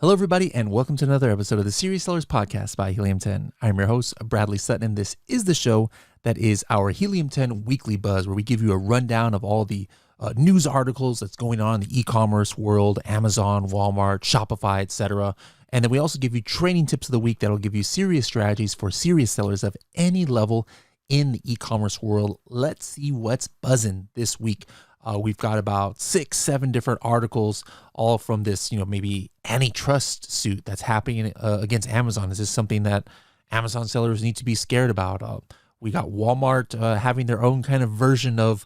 Hello, everybody, and welcome to another episode of the Serious Sellers Podcast by Helium 10. I'm your host, Bradley Sutton, and this is the show that is our Helium 10 Weekly Buzz, where we give you a rundown of all the news articles that's going on in the e-commerce world, Amazon, Walmart, Shopify, etc. And then we also give you training tips of the week that'll give you serious strategies for serious sellers of any level in the e-commerce world. Let's see what's buzzing this week. We've got about 6-7 different articles, all from this, maybe antitrust suit that's happening against Amazon. Is this something that Amazon sellers need to be scared about? We got Walmart having their own kind of version of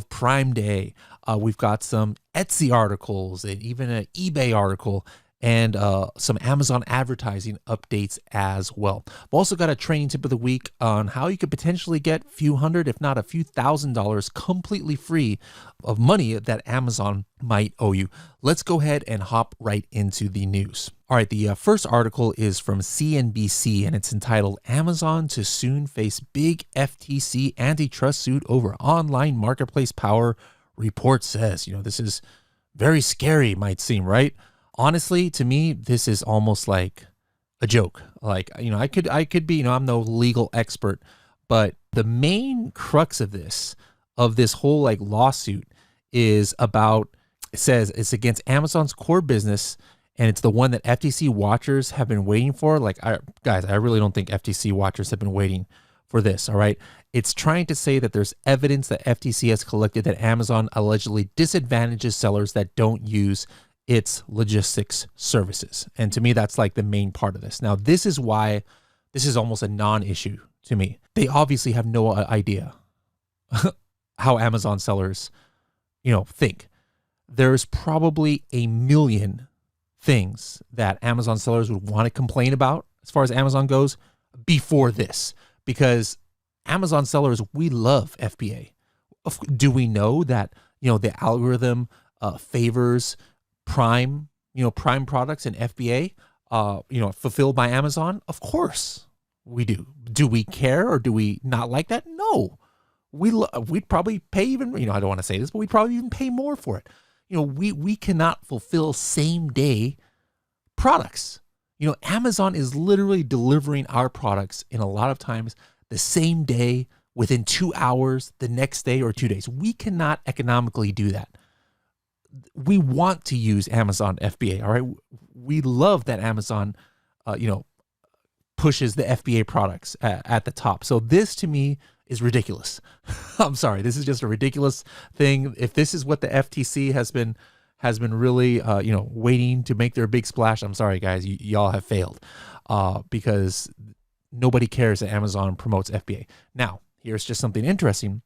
Prime Day. We've got some Etsy articles and even an eBay article, and some Amazon advertising updates as well. I've also got a training tip of the week on how you could potentially get a few hundred, if not a few $1,000s completely free of money that Amazon might owe you. Let's go ahead and hop right into the news. All right, the first article is from CNBC, and it's entitled, Amazon to soon face big FTC antitrust suit over online marketplace power, report says. This is very scary, might seem, right? Honestly, to me, this is almost like a joke. I could be, I'm no legal expert, but the main crux of this whole lawsuit is about, it says it's against Amazon's core business, and it's the one that FTC watchers have been waiting for. Guys, I really don't think FTC watchers have been waiting for this, all right? It's trying to say that there's evidence that FTC has collected that Amazon allegedly disadvantages sellers that don't use its logistics services. And to me, that's the main part of this. Now, this is why this is almost a non-issue to me. They obviously have no idea how Amazon sellers, think. There's probably a million things that Amazon sellers would want to complain about as far as Amazon goes before this, because Amazon sellers, we love FBA. Do we know that, the algorithm favors Prime products and FBA, fulfilled by Amazon? Of course we do. Do we care, or do we not like that? No, we'd probably pay even, I don't want to say this, but we'd probably even pay more for it. We cannot fulfill same day products. Amazon is literally delivering our products in a lot of times the same day, within 2 hours, the next day, or 2 days. We cannot economically do that. We want to use Amazon FBA, all right? We love that Amazon, pushes the FBA products at the top. So this, to me, is ridiculous. I'm sorry, this is just a ridiculous thing. If this is what the FTC has been really, waiting to make their big splash, I'm sorry, guys, y'all have failed, because nobody cares that Amazon promotes FBA. Now, here's just something interesting.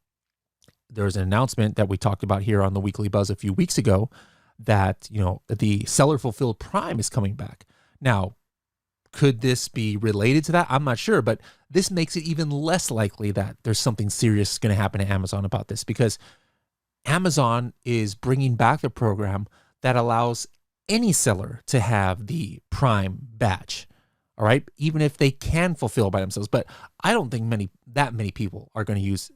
There's an announcement that we talked about here on the Weekly Buzz a few weeks ago that, the seller fulfilled Prime is coming back. Now, could this be related to that? I'm not sure, but this makes it even less likely that there's something serious going to happen to Amazon about this, because Amazon is bringing back the program that allows any seller to have the Prime badge. All right, even if they can fulfill by themselves, but I don't think that many people are going to use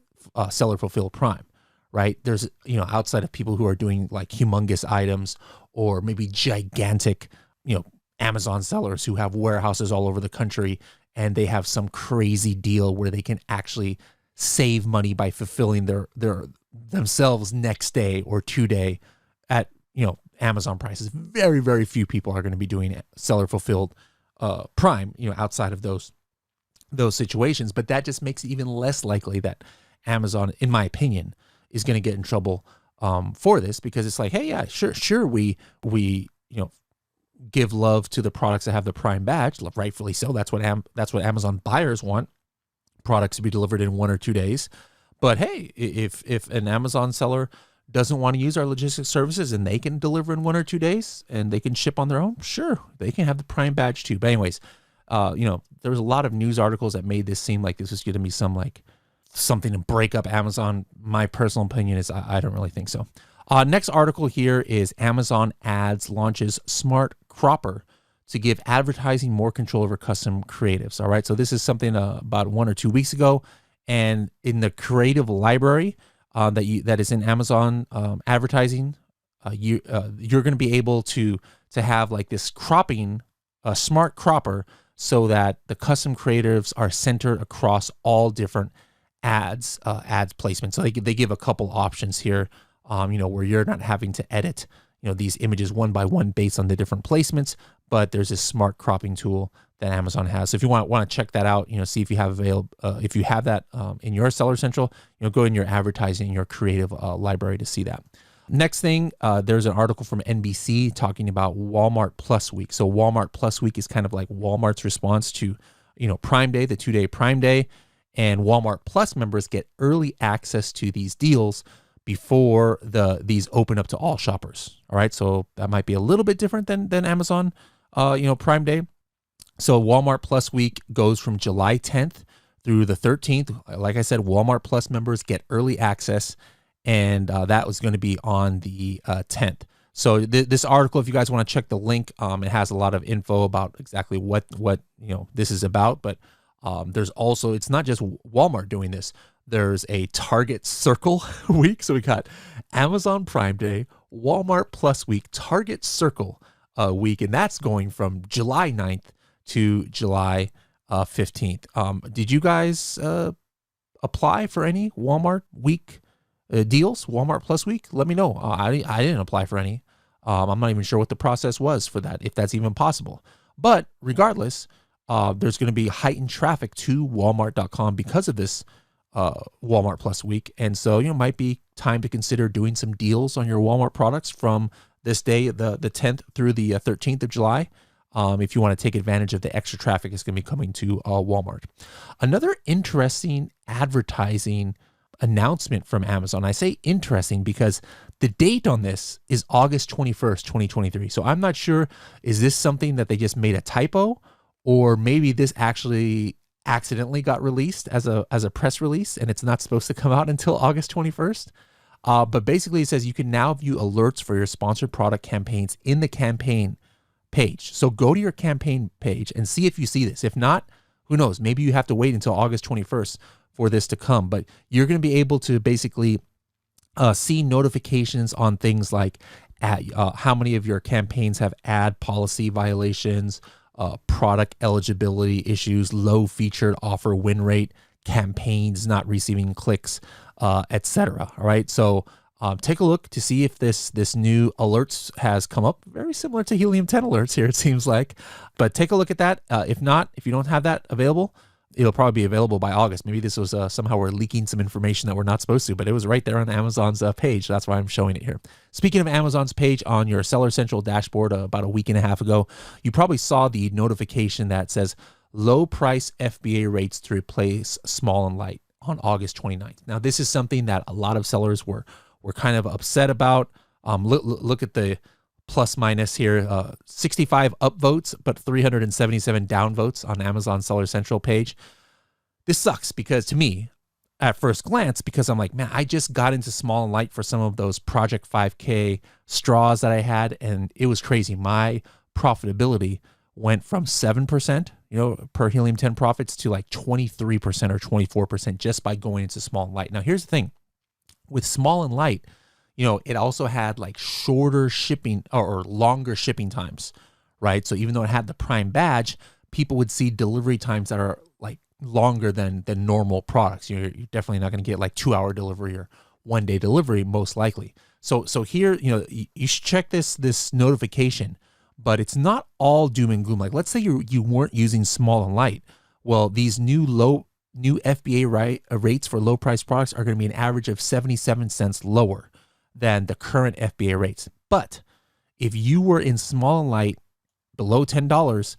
seller fulfilled Prime, right? There's, outside of people who are doing humongous items, or maybe gigantic, Amazon sellers who have warehouses all over the country, and they have some crazy deal where they can actually save money by fulfilling their themselves next day or 2 day at, Amazon prices. Very, very few people are going to be doing seller fulfilled Prime, outside of those situations. But that just makes it even less likely that Amazon, in my opinion, is going to get in trouble for this, because it's hey, yeah, sure, we give love to the products that have the Prime badge, rightfully so. That's what Amazon buyers want, products to be delivered in 1 or 2 days. But hey, if an Amazon seller doesn't want to use our logistics services and they can deliver in 1 or 2 days and they can ship on their own, sure, they can have the Prime badge too. But anyways, there was a lot of news articles that made this seem like this was going to be something to break up Amazon. My personal opinion is I don't really think so. Next article here is Amazon Ads launches Smart Cropper to give advertising more control over custom creatives. All right, so this is something about 1 or 2 weeks ago, and in the creative library that is in Amazon advertising you're going to be able to have like this cropping, a smart cropper, so that the custom creatives are centered across all different ads placements. So they give a couple options here, where you're not having to edit, these images one by one based on the different placements, but there's this smart cropping tool that Amazon has. So if you want to check that out, see if you have if you have that in your Seller Central, go in your advertising, your creative library to see that. Next thing, there's an article from NBC talking about Walmart Plus Week. So Walmart Plus Week is kind of like Walmart's response to, Prime Day, the 2-day Prime Day, and Walmart Plus members get early access to these deals before these open up to all shoppers. All right, so that might be a little bit different than Amazon, Prime Day. So Walmart Plus Week goes from July 10th through the 13th. Like I said, Walmart Plus members get early access, and that was going to be on the 10th. So this article, if you guys want to check the link, it has a lot of info about exactly what this is about. But there's also, it's not just Walmart doing this. There's a Target Circle week. So we got Amazon Prime Day, Walmart Plus Week, Target Circle week, and that's going from July 9th to July 15th. Did you guys apply for any Walmart week deals, Walmart Plus Week? Let me know. I didn't apply for any. I'm not even sure what the process was for that, if that's even possible. But regardless, there's going to be heightened traffic to Walmart.com because of this Walmart Plus Week. And so, might be time to consider doing some deals on your Walmart products from this day, the 10th through the 13th of July. If you want to take advantage of the extra traffic that's going to be coming to Walmart. Another interesting advertising announcement from Amazon. I say interesting because the date on this is August 21st, 2023. So I'm not sure, is this something that they just made a typo, or maybe this actually accidentally got released as a press release and it's not supposed to come out until August 21st. But basically it says you can now view alerts for your sponsored product campaigns in the campaign page. So go to your campaign page and see if you see this. If not, who knows? Maybe you have to wait until August 21st for this to come. But you're going to be able to basically see notifications on things like how many of your campaigns have ad policy violations, product eligibility issues, low featured offer win rate, campaigns not receiving clicks, etc. All right. So take a look to see if this new alerts has come up. Very similar to Helium 10 alerts here, it seems like. But take a look at that. If not, if you don't have that available, it'll probably be available by August. Maybe this was somehow we're leaking some information that we're not supposed to, but it was right there on Amazon's page. That's why I'm showing it here. Speaking of Amazon's page, on your Seller Central dashboard about a week and a half ago, you probably saw the notification that says low price FBA rates to replace small and light on August 29th. Now, this is something that a lot of sellers were kind of upset about. Look at the plus minus here, 65 upvotes, but 377 downvotes on Amazon Seller Central page. This sucks because to me, at first glance, because I'm like, man, I just got into small and light for some of those Project 5K straws that I had, and it was crazy. My profitability went from 7%, per Helium 10 profits to like 23% or 24% just by going into small and light. Now, here's the thing. With small and light, it also had like shorter shipping or longer shipping times, right? So even though it had the Prime badge, people would see delivery times that are like longer than normal products. You're definitely not going to get like 2-hour delivery or 1-day delivery, most likely. So here, you should check this notification, but it's not all doom and gloom. Like, let's say you weren't using small and light. Well, these new FBA rates for low price products are going to be an average of 77 cents lower than the current FBA rates. But if you were in small and light below $10,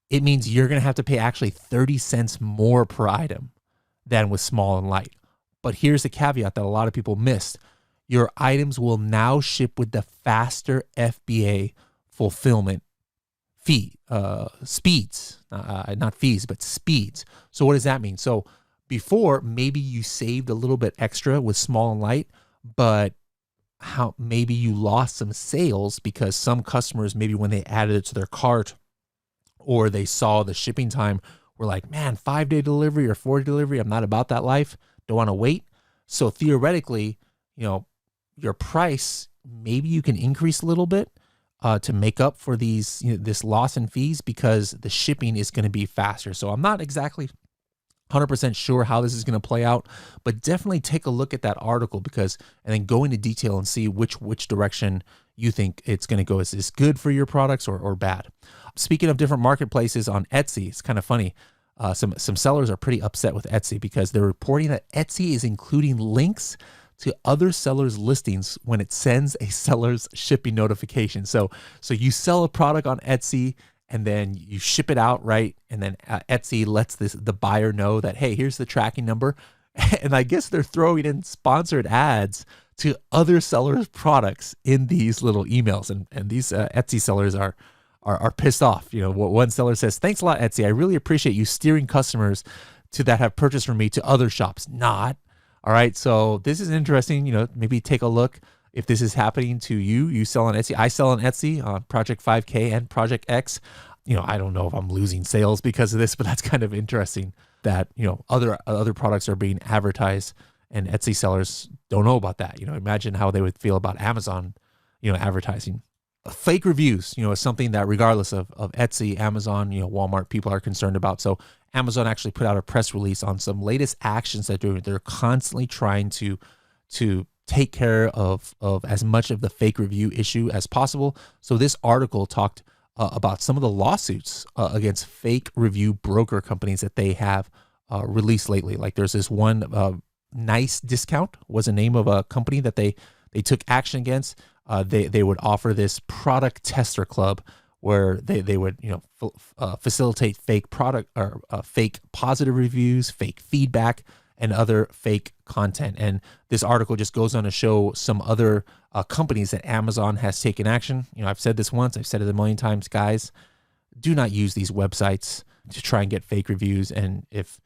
it means you're going to have to pay actually 30 cents more per item than with small and light. But here's the caveat that a lot of people missed. Your items will now ship with the faster FBA fulfillment speeds, not fees, but speeds. So what does that mean? So before, maybe you saved a little bit extra with small and light, but maybe you lost some sales because some customers, maybe when they added it to their cart or they saw the shipping time, were like, man, 5-day delivery or 4-day delivery, I'm not about that life, don't want to wait. So theoretically, your price maybe you can increase a little bit to make up for these this loss in fees, because the shipping is going to be faster. So I'm not exactly 100% sure how this is going to play out, but definitely take a look at that article and then go into detail and see which direction you think it's going to go. Is this good for your products or bad? Speaking of different marketplaces on Etsy, it's kind of funny. Some sellers are pretty upset with Etsy because they're reporting that Etsy is including links to other sellers' listings when it sends a seller's shipping notification. So you sell a product on Etsy, and then you ship it out, right? And then Etsy lets the buyer know that, hey, here's the tracking number. And I guess they're throwing in sponsored ads to other sellers' products in these little emails. And these Etsy sellers are pissed off. One seller says, "Thanks a lot, Etsy. I really appreciate you steering customers that have purchased from me to other shops." Not. All right. So this is interesting. Maybe take a look. If this is happening to you sell on Etsy. I sell on Etsy on Project 5K and Project X. I don't know if I'm losing sales because of this, but that's kind of interesting that, other products are being advertised and Etsy sellers don't know about that. Imagine how they would feel about Amazon, advertising. Fake reviews, is something that regardless of Etsy, Amazon, Walmart, people are concerned about. So Amazon actually put out a press release on some latest actions that they're constantly trying to take care of as much of the fake review issue as possible. So this article talked about some of the lawsuits against fake review broker companies that they have released lately. Like there's this one, Nice Discount was the name of a company that they took action against. They would offer this product tester club where they would facilitate fake product or fake positive reviews, fake feedback, and other fake content. And this article just goes on to show some other companies that Amazon has taken action. I've said this once, I've said it a million times, guys, do not use these websites to try and get fake reviews. And if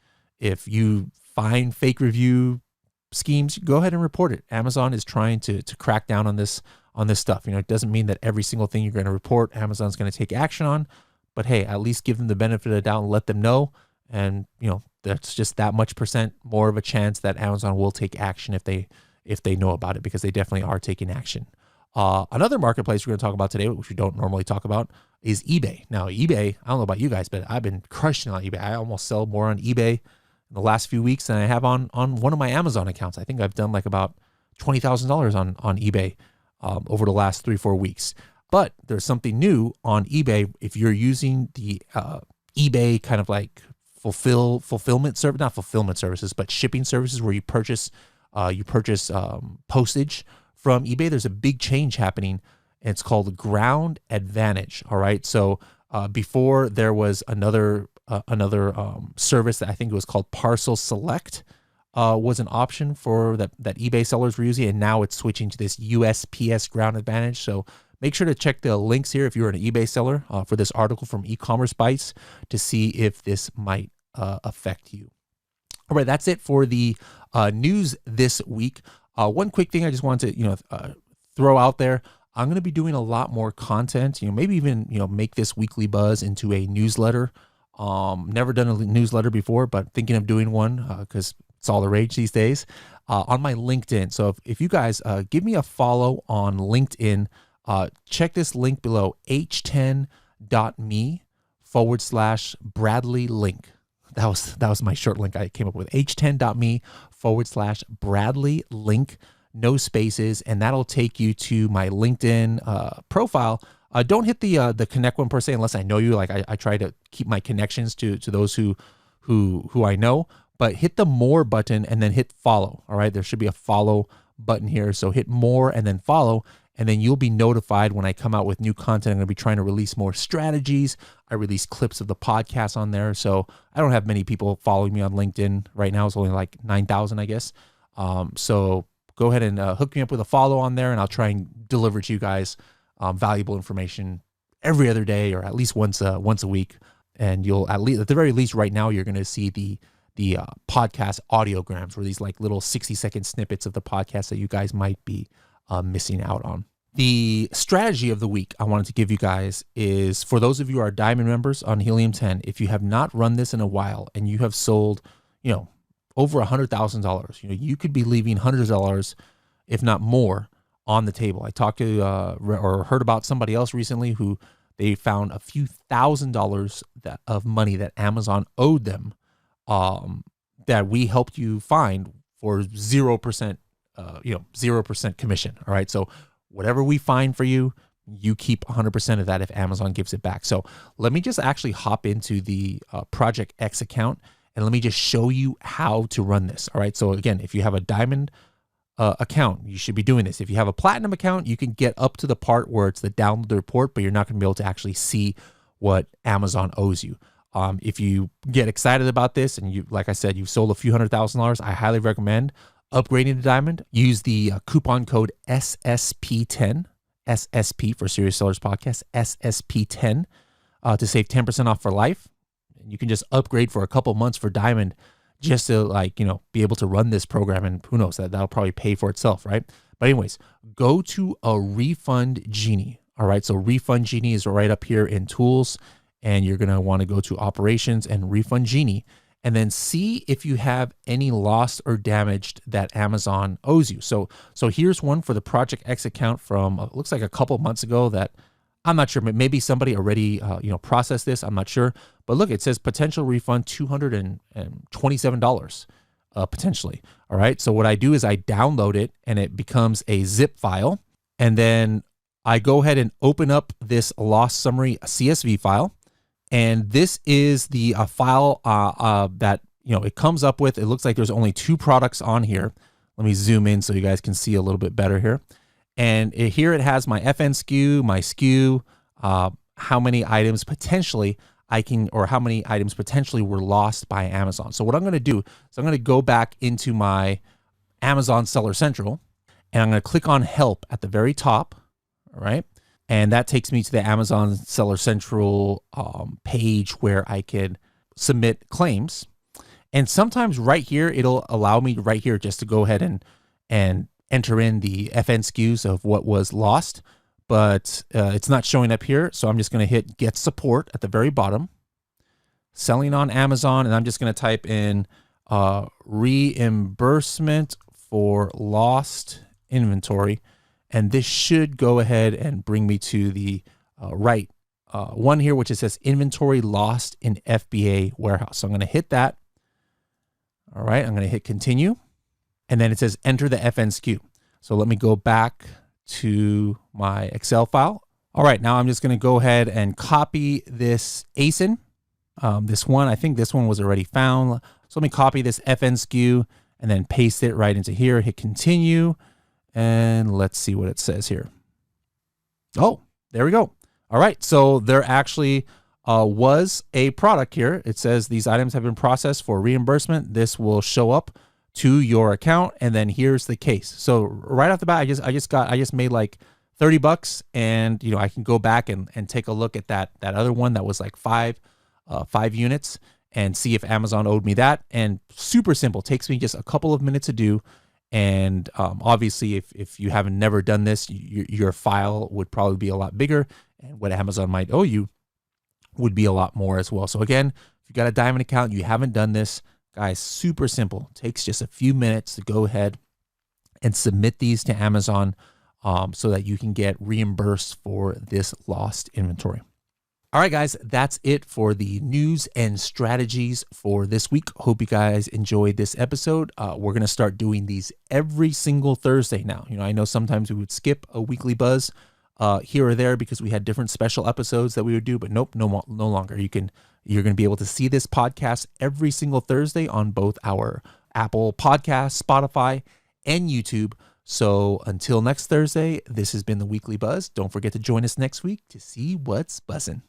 you find fake review schemes, go ahead and report it. Amazon is trying to crack down on this stuff. It doesn't mean that every single thing you're going to report, Amazon's going to take action on, but hey, at least give them the benefit of the doubt and let them know. And, that's just that much percent more of a chance that Amazon will take action if they know about it, because they definitely are taking action. Another marketplace we're going to talk about today, which we don't normally talk about, is eBay. Now, eBay, I don't know about you guys, but I've been crushing on eBay. I almost sell more on eBay in the last few weeks than I have on one of my Amazon accounts. I think I've done like about $20,000 on eBay over the last 3-4 weeks. But there's something new on eBay. If you're using the eBay kind of like fulfillment service, not fulfillment services, but shipping services where you purchase postage from eBay, there's a big change happening, and it's called Ground Advantage. All right. So before there was another service that I think it was called Parcel Select was an option for that eBay sellers were using, and now it's switching to this USPS Ground Advantage. So make sure to check the links here if you're an eBay seller for this article from E-commerce Bytes to see if this might affect you. All right, that's it for the news this week. One quick thing I just wanted to throw out there. I'm going to be doing a lot more content. Maybe even make this weekly buzz into a newsletter. Never done a newsletter before, but thinking of doing one because it's all the rage these days on my LinkedIn. So if you guys give me a follow on LinkedIn. Check this link below, h10.me/Bradley link. That was my short link I came up with, h10.me/Bradley link, no spaces, and that'll take you to my LinkedIn profile. Don't hit the connect one per se unless I know you. Like I try to keep my connections to those who I know, but hit the more button and then hit follow. All right, there should be a follow button here. So hit more and then follow. And then you'll be notified when I come out with new content. I'm going to be trying to release more strategies. I release clips of the podcast on there. So I don't have many people following me on LinkedIn right now. It's only like 9,000, I guess. So go ahead and hook me up with a follow on there, and I'll try and deliver to you guys valuable information every other day or at least once a week. And you'll at the very least right now, you're going to see the podcast audiograms, or these like little 60-second snippets of the podcast that you guys might be missing out on. The strategy of the week I wanted to give you guys is, for those of you who are Diamond members on Helium 10, if you have not run this in a while and you have sold, over $100,000, you could be leaving hundreds of dollars, if not more, on the table. I talked to or heard about somebody else recently who they found a few $1,000s of money that Amazon owed them, that we helped you find for 0%, 0% commission. All right. So whatever we find for you, you keep 100% of that if Amazon gives it back. So let me just actually hop into the Project X account and let me just show you how to run this. All right. So again, if you have a diamond account, you should be doing this. If you have a platinum account, you can get up to the part where it's the download the report, but you're not going to be able to actually see what Amazon owes you. If you get excited about this and you, like I said, you've sold a few $100,000, I highly recommend upgrading to Diamond. Use the coupon code SSP10, SSP for Serious Sellers Podcast, SSP10, to save 10% off for life. You can just upgrade for a couple months for Diamond just to be able to run this program, and who knows, that'll probably pay for itself, right? But anyways, go to a Refund Genie. All right, so Refund Genie is right up here in Tools, and you're gonna want to go to Operations and Refund Genie, and then see if you have any lost or damaged that Amazon owes you. So here's one for the Project X account from looks like a couple months ago that I'm not sure, maybe somebody already processed this, I'm not sure. But look, it says potential refund $227 potentially. All right, so what I do is I download it and it becomes a zip file, and then I go ahead and open up this loss summary CSV file. And this is the file that it comes up with. It looks like there's only 2 products on here. Let me zoom in so you guys can see a little bit better here. And here it has my FN SKU, my SKU, how many items potentially how many items potentially were lost by Amazon. So what I'm going to do is I'm going to go back into my Amazon Seller Central, and I'm going to click on Help at the very top. All right. And that takes me to the Amazon Seller Central page where I can submit claims. And sometimes right here, it'll allow me right here just to go ahead and enter in the FN SKUs of what was lost, but it's not showing up here. So I'm just going to hit Get Support at the very bottom, selling on Amazon, and I'm just going to type in reimbursement for lost inventory. And this should go ahead and bring me to the right one here, which it says inventory lost in FBA warehouse. So I'm going to hit that. All right, I'm going to hit continue. And then it says enter the FN SKU. So let me go back to my Excel file. All right, now I'm just going to go ahead and copy this ASIN. This one, I think this one was already found. So let me copy this FN SKU and then paste it right into here, hit continue. And let's see what it says here. Oh, there we go. All right, so there actually was a product here. It says these items have been processed for reimbursement. This will show up to your account, and then here's the case. So right off the bat, I just made like $30, and I can go back and take a look at that other one that was like five units and see if Amazon owed me that. And super simple, takes me just a couple of minutes to do. And obviously, if you haven't never done this, your file would probably be a lot bigger, and what Amazon might owe you would be a lot more as well. So again, if you got a Diamond account, you haven't done this, guys, super simple. Takes just a few minutes to go ahead and submit these to Amazon so that you can get reimbursed for this lost inventory. All right, guys, that's it for the news and strategies for this week. Hope you guys enjoyed this episode. We're going to start doing these every single Thursday now. I know sometimes we would skip a weekly buzz here or there because we had different special episodes that we would do, but nope, no longer. You're going to be able to see this podcast every single Thursday on both our Apple Podcasts, Spotify, and YouTube. So until next Thursday, this has been the Weekly Buzz. Don't forget to join us next week to see what's buzzing.